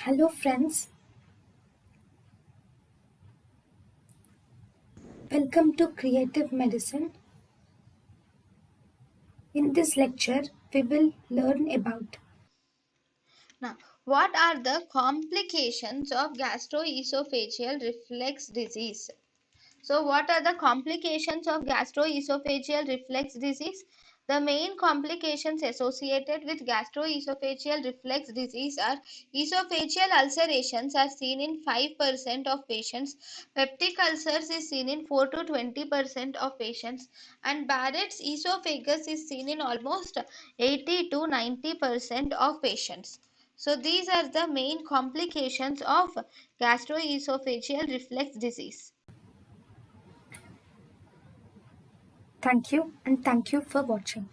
Hello friends, welcome to Creative Medicine. In this lecture, we will learn about Now, what are the complications of gastroesophageal reflux disease? So, what are the complications of gastroesophageal reflux disease? The main complications associated with gastroesophageal reflux disease are esophageal ulcerations are seen in 5% of patients, peptic ulcers is seen in 4 to 20% of patients, and Barrett's esophagus is seen in almost 80 to 90% of patients. So, these are the main complications of gastroesophageal reflux disease. thank you and thank you for watching.